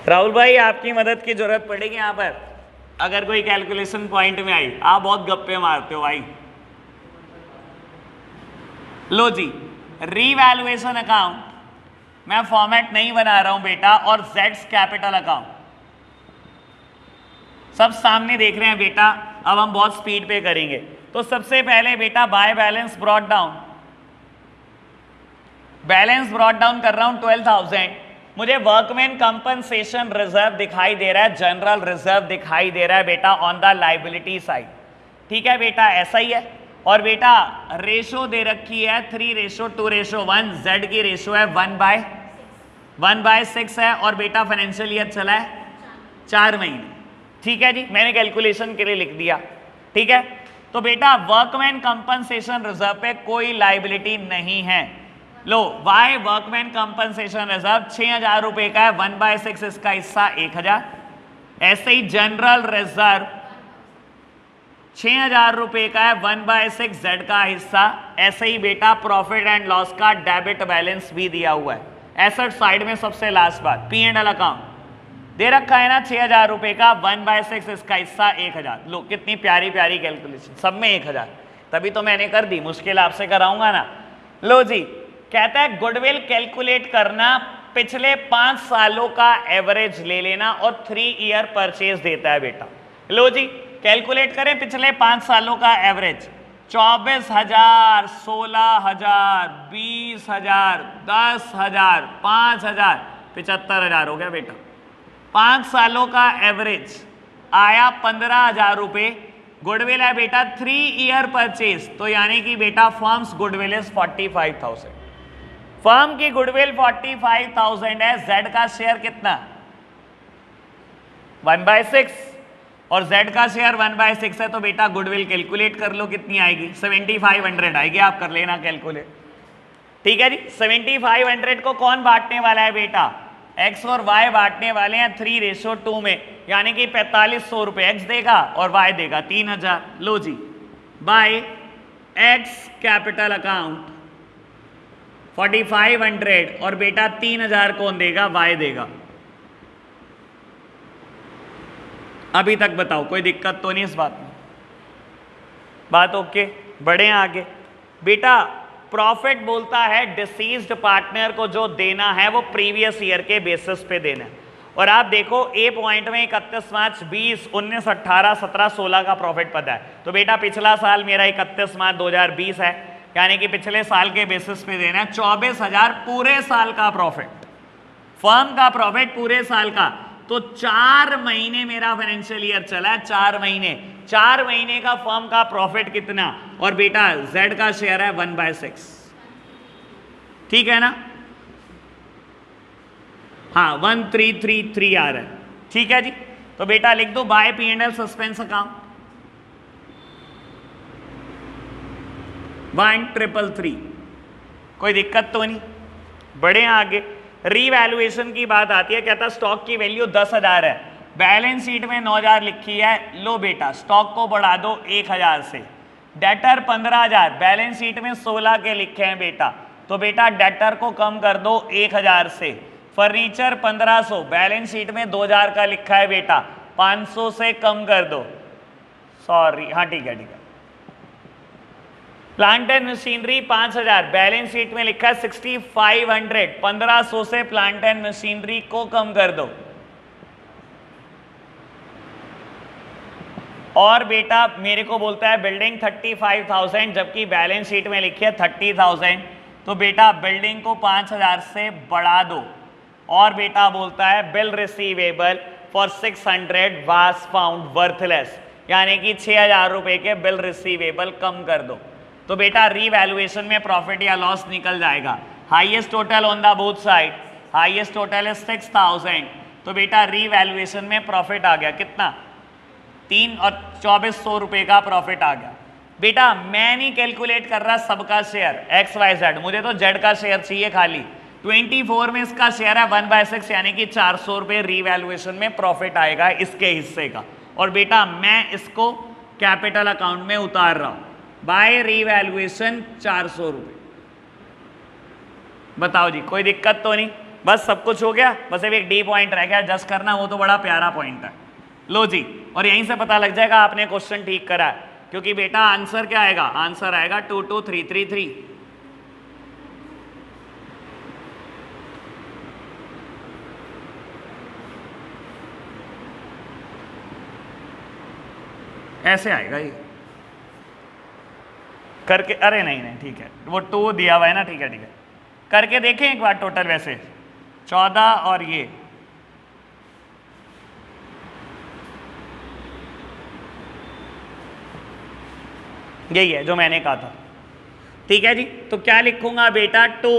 Speaker 1: राहुल भाई आपकी मदद की जरूरत पड़ेगी यहाँ पर अगर कोई कैलकुलेशन पॉइंट में आई। आप बहुत गप्पे मारते हो भाई। लो जी, रीवैल्यूएशन अकाउंट मैं फॉर्मेट नहीं बना रहा हूं बेटा, और जेड्स कैपिटल अकाउंट सब सामने देख रहे हैं बेटा। अब हम बहुत स्पीड पे करेंगे। तो सबसे पहले बेटा by balance brought down balance brought down कर रहा हूं 12,000, मुझे वर्कमैन कंपनसेशन रिजर्व दिखाई दे रहा है, जनरल रिजर्व दिखाई दे रहा है बेटा ऑन द लाइबिलिटी साइड। ठीक है बेटा, ऐसा ही है। और बेटा रेशो दे रखी है 3:2:1, जेड की रेशो है 1/6 है, और बेटा फाइनेंशियल ईयर चला है 4 महीने। ठीक है जी, मैंने कैलकुलेशन के लिए लिख दिया। ठीक है, तो बेटा वर्कमैन कंपनसेशन रिजर्व पे कोई लाइबिलिटी नहीं है। लो, वाई वर्कमैन कंपनसेशन रिजर्व 6,000 रुपए का है, 1/6 इसका हिस्सा 1,000। ऐसे ही जनरल रिजर्व 6,000 रुपए का है, 1/6 जेड का हिस्सा। ऐसे ही बेटा प्रॉफिट एंड लॉस का डेबिट बैलेंस भी दिया हुआ है। एसेट साइड में सबसे लास्ट बात, पी एंड एल अकाउंट दे रखा है ना 6,000 रुपए का, 1/6 इसका हिस्सा 1,000। लो कितनी प्यारी प्यारी कैलकुलेशन, सब में 1,000, तभी तो मैंने कर दी, मुश्किल आपसे कराऊंगा ना। लो जी, कहता है गुडविल कैलकुलेट करना, पिछले 5 सालों का एवरेज ले लेना और 3 ईयर परचेज देता है बेटा। लो जी, कैलकुलेट करें पिछले 5 सालों का एवरेज, 24,000, 16,000, 20,000, 10,000, 5,000, 75,000 हो गया बेटा। 5 सालों का एवरेज आया 15,000 रुपए। गुडविल है बेटा 3 ईयर परचेज, तो यानी कि बेटा फर्म्स गुडविल इज 45,000। फर्म की गुडविल 45,000 है, जेड का शेयर कितना 1/6 और जेड का शेयर 1/6 है, तो बेटा गुडविल कैलकुलेट कर लो कितनी आएगी, 7,500 आएगी, आप कर लेना कैलकुलेट। ठीक है जी, 7,500 को कौन बांटने वाला है बेटा, एक्स और वाई बांटने वाले हैं 3:2 में, यानी कि 4,500 रुपए एक्स देगा और वाई देगा 3,000। लो जी, बाय एक्स कैपिटल अकाउंट 4,500 और बेटा 3,000 कौन देगा, वाई देगा। अभी तक बताओ कोई दिक्कत तो नहीं इस बात में, बात ओके, बढ़े आगे। बेटा प्रॉफिट बोलता है डिसीज्ड पार्टनर को जो देना है वो प्रीवियस ईयर के बेसिस पे देना है। और आप देखो ए पॉइंट में 31 मार्च 20, 19, 18, 17, 16 का प्रॉफिट पता है, तो बेटा पिछला साल मेरा 31 मार्च 2020 है, यानी कि पिछले साल के बेसिस पे देना है 24,000 पूरे साल का प्रॉफिट, फर्म का प्रॉफिट पूरे साल का। तो 4 महीने मेरा फाइनेंशियल ईयर चला है, 4 महीने का फर्म का प्रॉफिट कितना, और बेटा जेड का शेयर है 1/6। ठीक है ना, हाँ 1,333 आ रहा है। ठीक है जी, तो बेटा लिख दो by P and L suspense account 1,333, कोई दिक्कत तो नहीं, बढ़े आगे। रीवैल्यूएशन की बात आती है, कहता स्टॉक की वैल्यू 10,000 है, बैलेंस शीट में 9,000 लिखी है। लो बेटा स्टॉक को बढ़ा दो 1,000 से, डेटर 15,000, बैलेंस शीट में 16 के लिखे हैं बेटा, तो बेटा डेटर को कम कर दो 1,000 से। फर्नीचर 1,500, बैलेंस शीट में 2,000 का लिखा है बेटा, 500 से कम कर दो, सॉरी हाँ ठीक है ठीक है। Plant and machinery 5,000, balance sheet में लिखा है 6,500, 1,500 से प्लांट एंड मशीनरी को कम कर दो। और बेटा मेरे को बोलता है बिल्डिंग 35,000, जबकि बैलेंस शीट में लिखी है 30,000, तो बेटा बिल्डिंग को 5,000 से बढ़ा दो। और बेटा बोलता है bill receivable for 600 was found worthless, यानी कि 6,000 रुपए के बिल रिसीवेबल कम कर दो। तो बेटा रीवैल्यूएशन में प्रॉफिट या लॉस निकल जाएगा। Highest total on the both side, highest total है 6,000, तो बेटा रीवैल्यूएशन में प्रॉफिट आ गया कितना, 3 और 2,400 रुपए का प्रॉफिट आ गया। बेटा मैं नहीं कैलकुलेट कर रहा सबका शेयर एक्स वाई जेड, मुझे तो जेड का शेयर चाहिए खाली। 24 में इसका शेयर है 1/6, यानी कि 400 रुपए रीवैल्यूएशन में प्रॉफिट आएगा इसके हिस्से का। और बेटा मैं इसको कैपिटल अकाउंट में उतार रहा हूं बाय रीवैल्यूएशन 400 रुपए। बताओ जी कोई दिक्कत तो नहीं, बस सब कुछ हो गया, बस एक डी पॉइंट रह गया जस्ट करना, वो तो बड़ा प्यारा पॉइंट है। लो जी, और यहीं से पता लग जाएगा आपने क्वेश्चन ठीक करा है, क्योंकि बेटा आंसर क्या आएगा, आंसर आएगा 22,333। ऐसे आएगा ये करके, अरे नहीं नहीं ठीक है, वो 2 दिया हुआ है ना, ठीक है ठीक है, करके देखें एक बार टोटल, वैसे 14 और ये यही है जो मैंने कहा था। ठीक है जी, तो क्या लिखूंगा बेटा, टू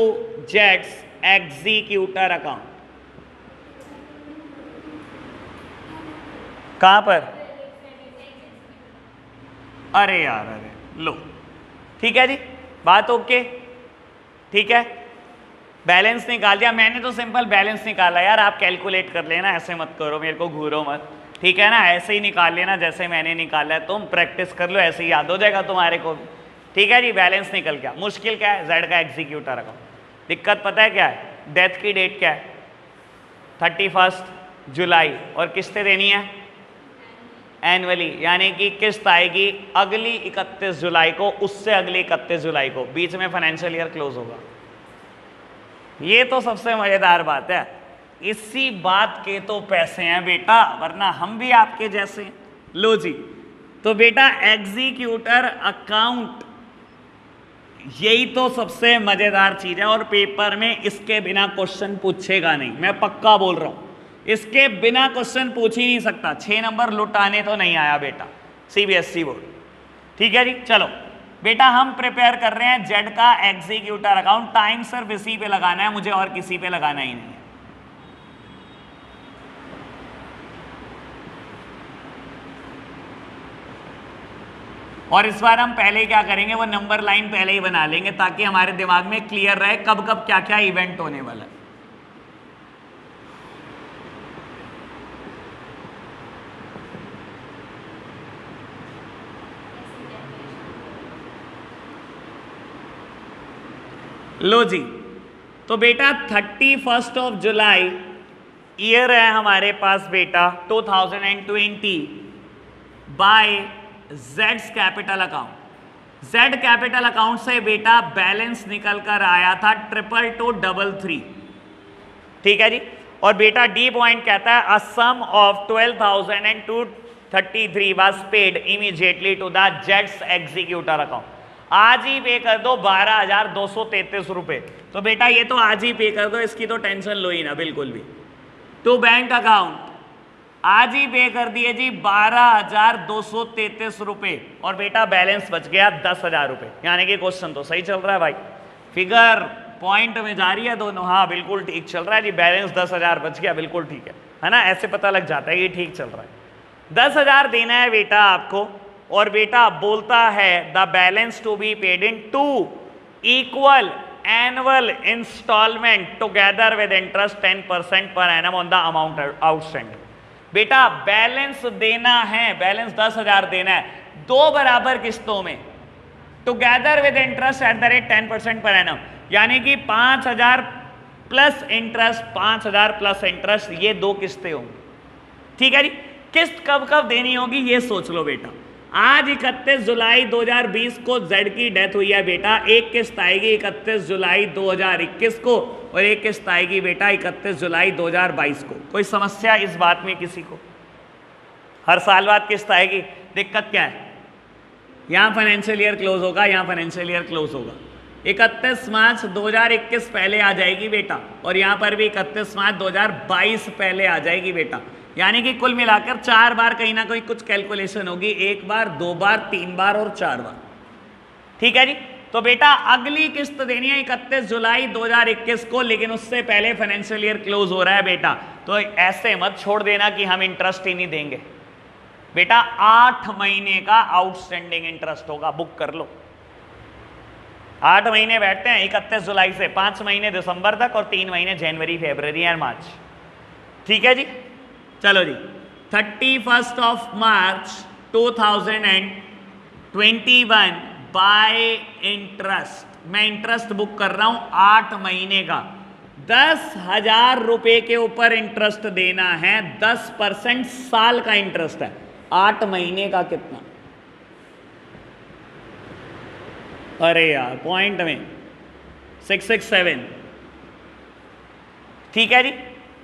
Speaker 1: जेट्स एग्जीक्यूटर अकाउंट। कहां पर, अरे यार अरे लो, ठीक है जी, बात ओके। ठीक है, बैलेंस निकाल दिया मैंने, तो सिंपल बैलेंस निकाला यार, आप कैलकुलेट कर लेना, ऐसे मत करो, मेरे को घूरो मत, ठीक है ना, ऐसे ही निकाल लेना जैसे मैंने निकाला है, तुम प्रैक्टिस कर लो, ऐसे ही याद हो जाएगा तुम्हारे को भी। ठीक है जी, बैलेंस निकल गया। मुश्किल क्या है, जेड का एग्जीक्यूटर अकाउंट। दिक्कत पता है क्या है, डेथ की डेट क्या है, 31 जुलाई, और किस्तें देनी है एनुअली, यानी कि किस्त आएगी अगली 31 जुलाई को, उससे अगली 31 जुलाई को, बीच में फाइनेंशियल ईयर क्लोज होगा। ये तो सबसे मजेदार बात है, इसी बात के तो पैसे हैं बेटा, वरना हम भी आपके जैसे। लो जी, तो बेटा एग्जीक्यूटर अकाउंट, यही तो सबसे मजेदार चीज है, और पेपर में इसके बिना क्वेश्चन पूछेगा नहीं, मैं पक्का बोल रहा हूं, इसके बिना क्वेश्चन पूछ ही नहीं सकता। 6 नंबर लुटाने तो नहीं आया बेटा सीबीएसई बोर्ड। ठीक है जी, चलो बेटा हम प्रिपेयर कर रहे हैं जेड का एग्जीक्यूटर अकाउंट। टाइम सिर्फ इसी पे लगाना है मुझे, और किसी पे लगाना ही नहीं है। और इस बार हम पहले क्या करेंगे, वो नंबर लाइन पहले ही बना लेंगे, ताकि हमारे दिमाग में क्लियर रहे कब कब क्या क्या इवेंट होने वाला है। लो जी, तो बेटा 31 जुलाई ईयर है हमारे पास बेटा 2020 बाय जेड्स capital account. Z capital account से बेटा बैलेंस निकल कर आया था 2223। ठीक है जी, और बेटा डी पॉइंट कहता है a sum of 12,233 was paid immediately to the जेड्स एग्जीक्यूटर अकाउंट। आज ही पे कर दो 12,233 रुपए। तो बेटा ये तो आज ही पे कर दो, इसकी तो टेंशन लो ही ना बिल्कुल भी। टू बैंक अकाउंट आज ही पे कर दिए जी 12,233 रुपए, और बेटा बैलेंस बच गया 10,000 रुपए। यानी कि क्वेश्चन तो सही चल रहा है भाई, फिगर पॉइंट में जा रही है दोनों, हाँ बिल्कुल ठीक चल रहा है जी, बैलेंस 10,000 बच गया, बिल्कुल ठीक है ना, ऐसे पता लग जाता है कि ठीक चल रहा है। 10,000 देना है बेटा आपको, और बेटा बोलता है the balance to be paid in 2 equal annual installment together with interest 10% per annum on the amount outstanding. बेटा बैलेंस देना है, बैलेंस 10,000 देना है 2 बराबर किस्तों में, together with interest at the rate 10% per annum, यानी कि 5,000 प्लस इंटरेस्ट, 5,000 प्लस इंटरेस्ट, ये 2 किस्तें होंगी। ठीक है जी, किस्त कब कब देनी होगी ये सोच लो बेटा। आज 31 जुलाई 2020 को जेड की डेथ हुई है बेटा, एक किस्त आएगी 31 जुलाई 2021 को, और एक किस्त आएगी बेटा 31 जुलाई 2022 को। कोई समस्या इस बात में किसी को? हर साल बाद किस्त आएगी, दिक्कत क्या है? यहाँ फाइनेंशियल ईयर क्लोज होगा, यहाँ फाइनेंशियल ईयर क्लोज होगा। 31 मार्च 2021 पहले आ जाएगी बेटा, और यहाँ पर भी 31 मार्च 2022 पहले आ जाएगी बेटा। यानी कि कुल मिलाकर 4 बार कहीं ना कहीं कुछ कैलकुलेशन होगी, 1 बार, 2 बार, 3 बार और 4 बार। ठीक है जी, तो बेटा अगली किस्त देनी है 31 जुलाई 2021 को, लेकिन उससे पहले फाइनेंशियल ईयर क्लोज हो रहा है बेटा। तो ऐसे मत छोड़ देना कि हम इंटरेस्ट ही नहीं देंगे बेटा, 8 महीने का आउटस्टैंडिंग इंटरेस्ट होगा, बुक कर लो। 8 महीने बैठते हैं 31 जुलाई से, 5 महीने दिसंबर तक, और 3 महीने जनवरी, फरवरी और मार्च। ठीक है जी, चलो जी 31 मार्च 2021 बाय इंटरेस्ट, मैं इंटरेस्ट बुक कर रहा हूं 8 महीने का, 10,000 रुपए के ऊपर इंटरेस्ट देना है, 10% साल का इंटरेस्ट है। 8 महीने का कितना? अरे यार पॉइंट में 667। ठीक है जी,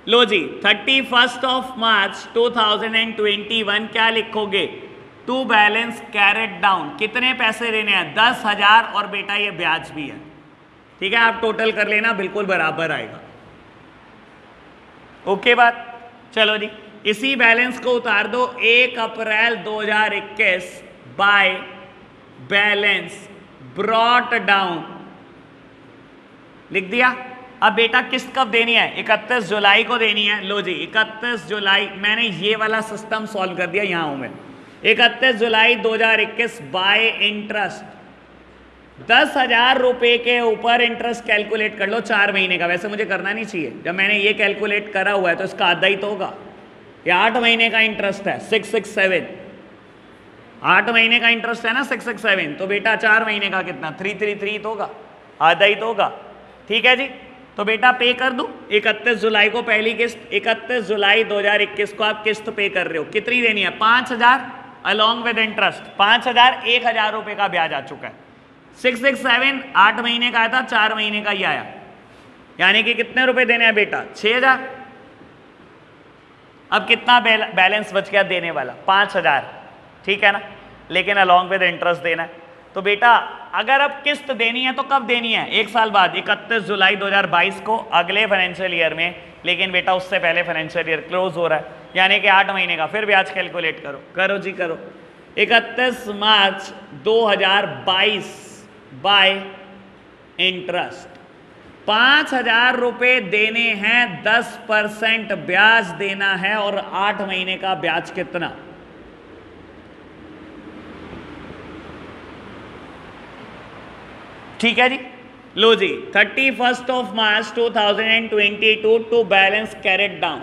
Speaker 1: लो जी 31 मार्च 2021 क्या लिखोगे? टू बैलेंस कैरेट डाउन, कितने पैसे देने हैं? 10,000, और बेटा ये ब्याज भी है। ठीक है, आप टोटल कर लेना, बिल्कुल बराबर आएगा। ओके बात, चलो जी, इसी बैलेंस को उतार दो 1 अप्रैल 2021 बाय बैलेंस ब्रॉट डाउन, लिख दिया। अब बेटा किस्त कब देनी है? 31 जुलाई को देनी है। लो जी, 31 जुलाई, मैंने ये वाला सिस्टम सॉल्व कर दिया, यहां हूं मैं। 31 जुलाई 2021 बाय इंटरेस्ट, 10,000 रुपए के ऊपर इंटरेस्ट कैलकुलेट कर लो 4 महीने का। वैसे मुझे करना नहीं चाहिए, जब मैंने ये कैलकुलेट करा हुआ है तो इसका आधा ही तो होगा। ये 8 महीने का इंटरेस्ट है 667, 8 महीने का इंटरेस्ट है ना 667, तो बेटा 4 महीने का कितना 333 तो होगा, आधा ही तो होगा। ठीक है जी, तो बेटा पे कर दूं 31 जुलाई को पहली किस्त, 31 जुलाई 2021 को आप किस्त पे कर रहे हो, कितनी देनी है? 5,000 अलॉन्ग विद इंटरेस्ट, 5,000, 1,000 रुपए का ब्याज आ चुका है। 667 8 महीने का आया था, 4 महीने का ही आया, यानी कि कितने रुपए देने हैं बेटा? 6,000। अब कितना बैलेंस बच गया देने वाला? 5,000, ठीक है ना, लेकिन अलॉन्ग विद इंटरेस्ट देना है। तो बेटा अगर अब किस्त देनी है तो कब देनी है? 1 साल बाद, 31 जुलाई 2022 को, अगले फाइनेंशियल ईयर में। लेकिन बेटा उससे पहले फाइनेंशियल ईयर क्लोज हो रहा है, यानी कि 8 महीने का। फिर ब्याज कैलकुलेट करो, करो जी करो। 31 मार्च 2022 बाय इंटरेस्ट, 5,000 रुपए देने हैं, 10% ब्याज देना है, और 8 महीने का ब्याज कितना? ठीक है जी, लो जी, 31 मार्च 2022 टू बैलेंस कैरेट डाउन,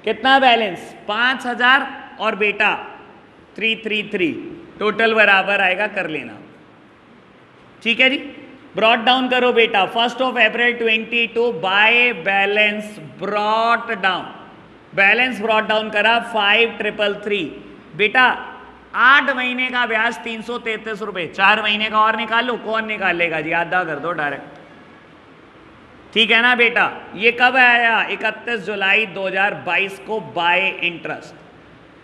Speaker 1: कितना बैलेंस? 5,000 और बेटा 333, टोटल बराबर आएगा, कर लेना। ठीक है जी, ब्रॉट डाउन करो बेटा, 1 अप्रैल 22 by balance brought down, balance brought down करा 5,333। बेटा 8 महीने का ब्याज 333 रुपए, 4 महीने का और निकाल लो, कौन निकाल लेगा जी? आधा कर दो डायरेक्ट, ठीक है ना बेटा। ये कब आया? 31 जुलाई 2022 को बाय इंटरेस्ट,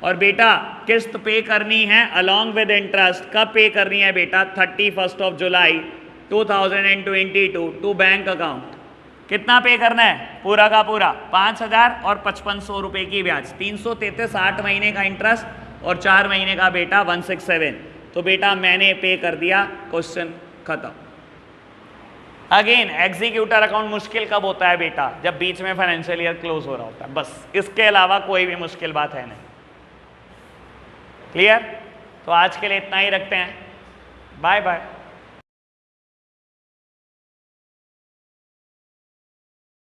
Speaker 1: और बेटा किस्त पे करनी है अलॉन्ग विद इंटरेस्ट, कब पे करनी है बेटा? 31 जुलाई 2022 टू बैंक अकाउंट। कितना पे करना है? पूरा का पूरा 5,000 और 5500 रुपए की ब्याज, 333, 8 महीने का इंटरेस्ट और 4 महीने का बेटा 167। तो बेटा मैंने पे कर दिया, क्वेश्चन खत्म। अगेन एग्जीक्यूटर अकाउंट मुश्किल कब होता है बेटा? जब बीच में फाइनेंशियल ईयर क्लोज हो रहा होता है, बस, इसके अलावा कोई भी मुश्किल बात है नहीं। क्लियर? तो आज के लिए इतना ही रखते हैं, बाय बाय।